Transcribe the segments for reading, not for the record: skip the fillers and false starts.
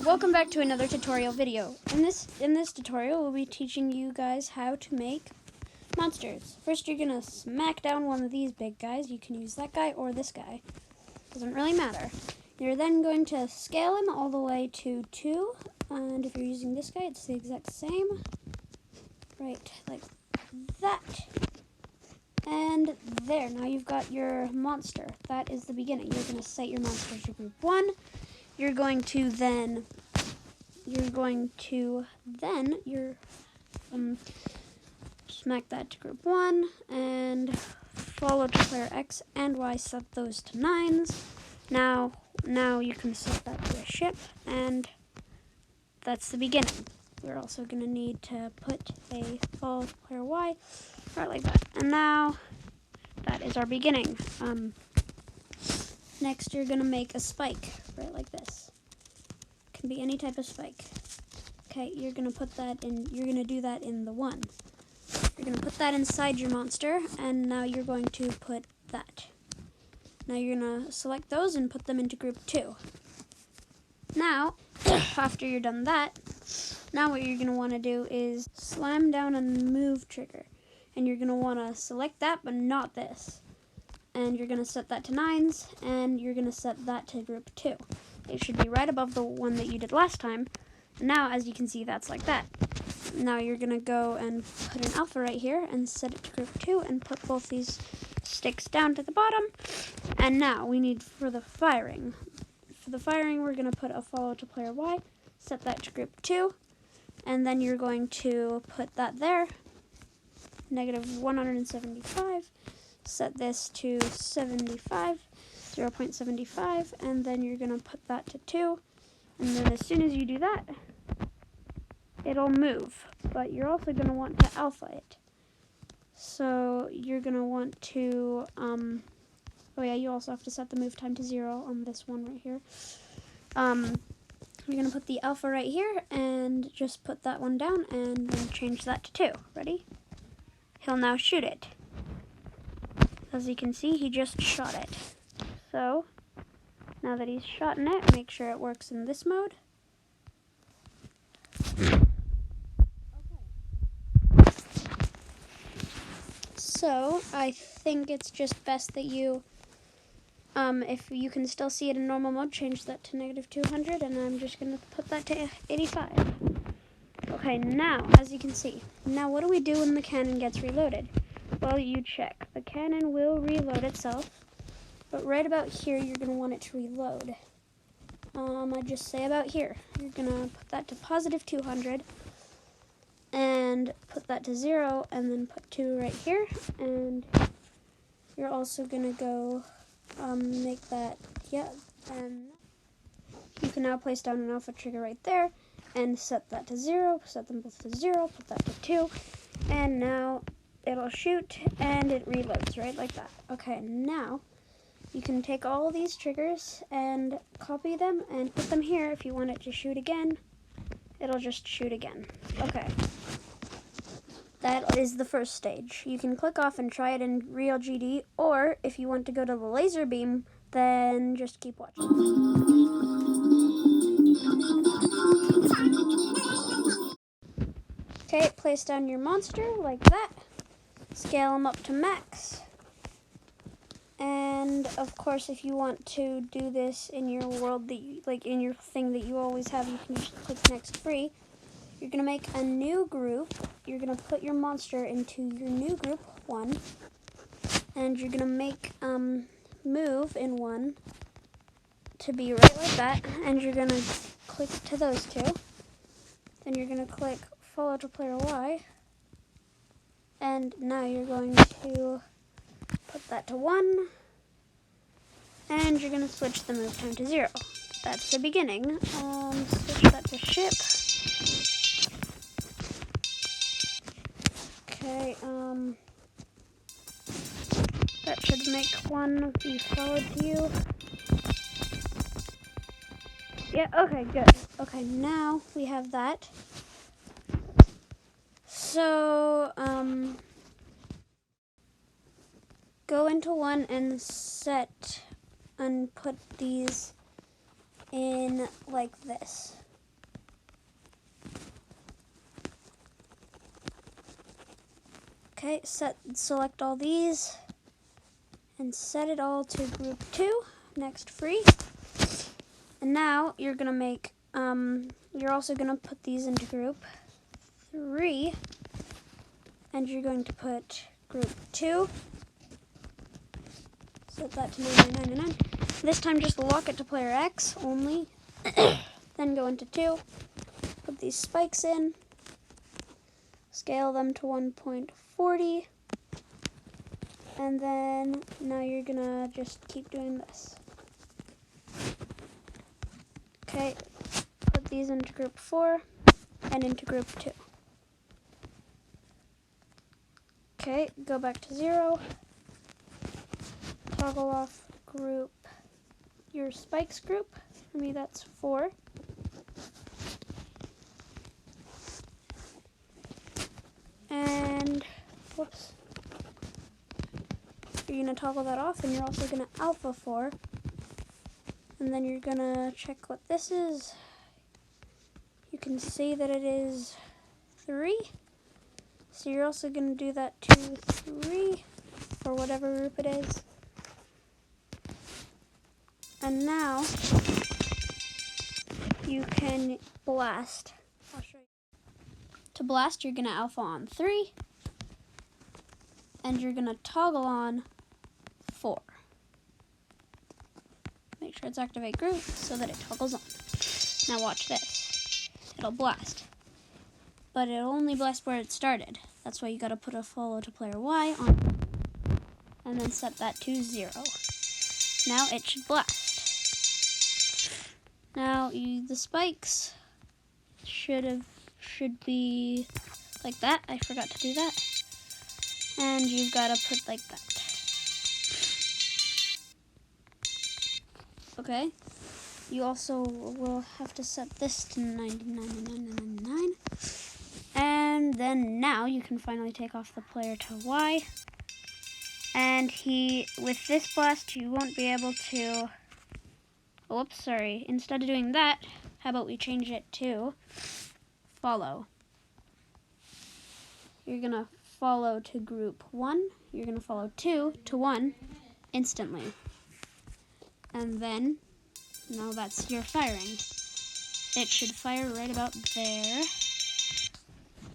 welcome back to another tutorial video. In this tutorial, we'll be teaching you guys how to make monsters. First, you're gonna smack down one of these big guys. You can use that guy or this guy. Doesn't really matter. You're then going to scale him all the way to 2, and if you're using this guy, it's the exact same. Right, like that. And there, now you've got your monster. That is the beginning. You're gonna set your monster to group 1. You're going to then smack that to group 1 and follow to player X and Y, set those to 9s. Now you can set that to a ship, and that's the beginning. We're also going to need to put a follow to player Y, right like that. And now that is our beginning. Next, you're going to make a spike, right like this. Can be any type of spike. Okay, you're going to put that in, you're going to do that in the 1. You're going to put that inside your monster, and now you're going to put that. Now you're going to select those and put them into group 2. Now, after you're done that, now what you're going to want to do is slam down a move trigger. And you're going to want to select that, but not this. And you're going to set that to 9s, and you're going to set that to group 2. It should be right above the one that you did last time. And now, as you can see, that's like that. Now you're going to go and put an alpha right here and set it to group 2 and put both these sticks down to the bottom. And now we need for the firing. For the firing, we're going to put a follow to player Y, set that to group 2, and then you're going to put that there, negative 175. Set this to 75, 0.75, and then you're going to put that to 2. And then as soon as you do that, it'll move. But you're also going to want to alpha it. So you're going to want to, oh yeah, you also have to set the move time to 0 on this one right here. You're going to put the alpha right here and just put that one down and then change that to 2. Ready? He'll now shoot it. As you can see, he just shot it. So, now that he's shot in it, make sure it works in this mode. Okay. So, I think it's just best that you, if you can still see it in normal mode, change that to negative 200, and I'm just going to put that to 85. Okay, now, as you can see, now what do we do when the cannon gets reloaded? Well, you check. The cannon will reload itself, but right about here, you're going to want it to reload. I just say about here. You're going to put that to positive 200, and put that to 0, and then put 2 right here, and you're also going to go make that, and you can now place down an alpha trigger right there, and set that to 0, set them both to 0, put that to 2, and now it'll shoot, and it reloads, right, like that. Okay, now you can take all these triggers and copy them and put them here. If you want it to shoot again, it'll just shoot again. Okay, that is the first stage. You can click off and try it in real GD, or if you want to go to the laser beam, then just keep watching. Okay, place down your monster like that. Scale them up to max. And of course, if you want to do this in your world, that you, like in your thing that you always have, you can just click next free. You're going to make a new group. You're going to put your monster into your new group 1. And you're going to make move in 1 to be right like that. And you're going to click to those 2. Then you're going to click follow to player Y. And now you're going to put that to 1. And you're going to switch the move time to 0. That's the beginning. Switch that to ship. Okay, that should make 1 be followed to you. Yeah, okay, good. Okay, now we have that. So, go into 1 and set and put these in like this. Okay, select all these and set it all to group 2, next free. And now you're gonna make, you're also gonna put these into group 3, and you're going to put group 2, set that to 9999. This time just lock it to player X only, then go into 2, put these spikes in, scale them to 1.40, and then now you're gonna just keep doing this. Okay, put these into group 4 and into group 2. Okay, go back to 0, toggle off group, your spikes group, for me that's 4. And, whoops, you're going to toggle that off, and you're also going to alpha 4. And then you're going to check what this is. You can see that it is 3. So you're also going to do that to 3, or whatever group it is. And now, you can blast. I'll show you. To blast, you're going to alpha on 3, and you're going to toggle on 4. Make sure it's activate group so that it toggles on. Now watch this. It'll blast. But it'll only blast where it started. That's why you got to put a follow to player Y on, and then set that to 0. Now it should blast. Now the spikes should be like that. I forgot to do that. And you've got to put like that. Okay. You also will have to set this to 99.9999. And then now you can finally take off the player to Y. And with this blast, you won't be able to, whoops, sorry. Instead of doing that, how about we change it to follow. You're gonna follow to group 1. You're gonna follow 2 to 1 instantly. And then, now that's your firing. It should fire right about there.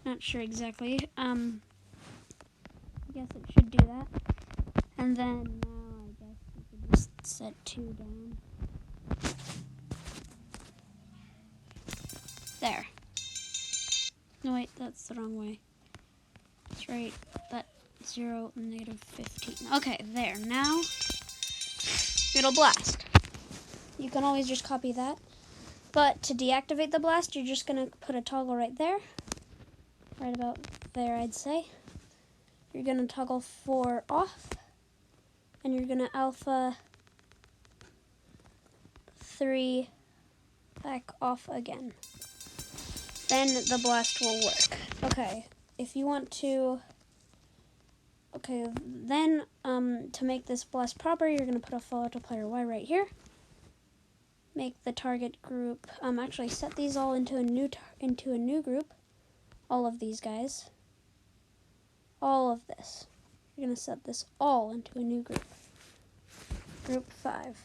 Not sure exactly. I guess it should do that. And then now I guess you could just set 2 down. There. No wait, that's the wrong way. That's right. That 0, -15. Okay, there. Now it'll blast. You can always just copy that. But to deactivate the blast, you're just gonna put a toggle right there. Right about there, I'd say. You're gonna toggle 4 off, and you're gonna alpha 3 back off again. Then the blast will work. Okay, if you want to, okay, then to make this blast proper, you're gonna put a follow to player Y right here. Make the target group, actually set these all into a new group. All of these guys. All of this. You're gonna set this all into a new group. Group 5.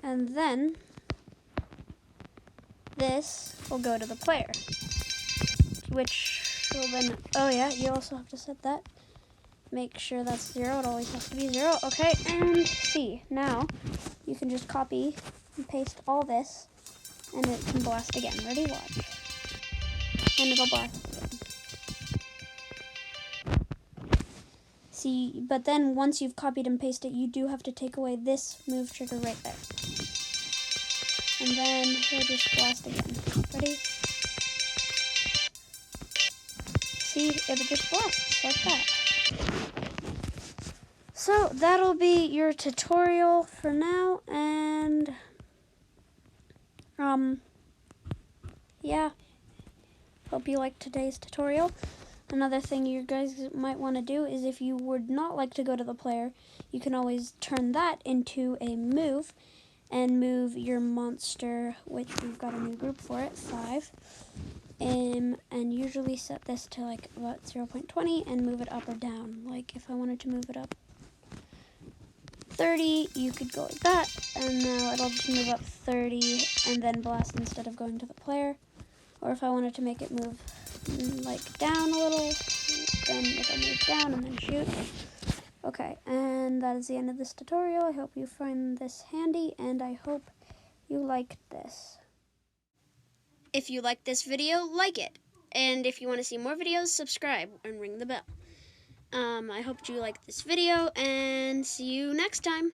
And then this will go to the player, which will then, oh yeah, you also have to set that. Make sure that's 0, it always has to be 0. Okay, and see, now you can just copy and paste all this, and it can blast again. Ready? Watch. And it'll blast again. See, but then once you've copied and pasted it, you do have to take away this move trigger right there. And then he'll just blast again. Ready? See, it'll just blast like that. So that'll be your tutorial for now, and yeah, hope you liked today's tutorial. Another thing you guys might want to do is, if you would not like to go to the player, you can always turn that into a move and move your monster, which we've got a new group for it, 5. And usually set this to like about 0.20 and move it up or down. Like if I wanted to move it up 30, you could go like that, and now it'll just move up 30 and then blast instead of going to the player. Or if I wanted to make it move like down a little, then it'll move down and then shoot. Okay, and that is the end of this tutorial. I hope you find this handy, and I hope you liked this. If you liked this video, like it. And if you want to see more videos, subscribe and ring the bell. I hope you liked this video, and see you next time.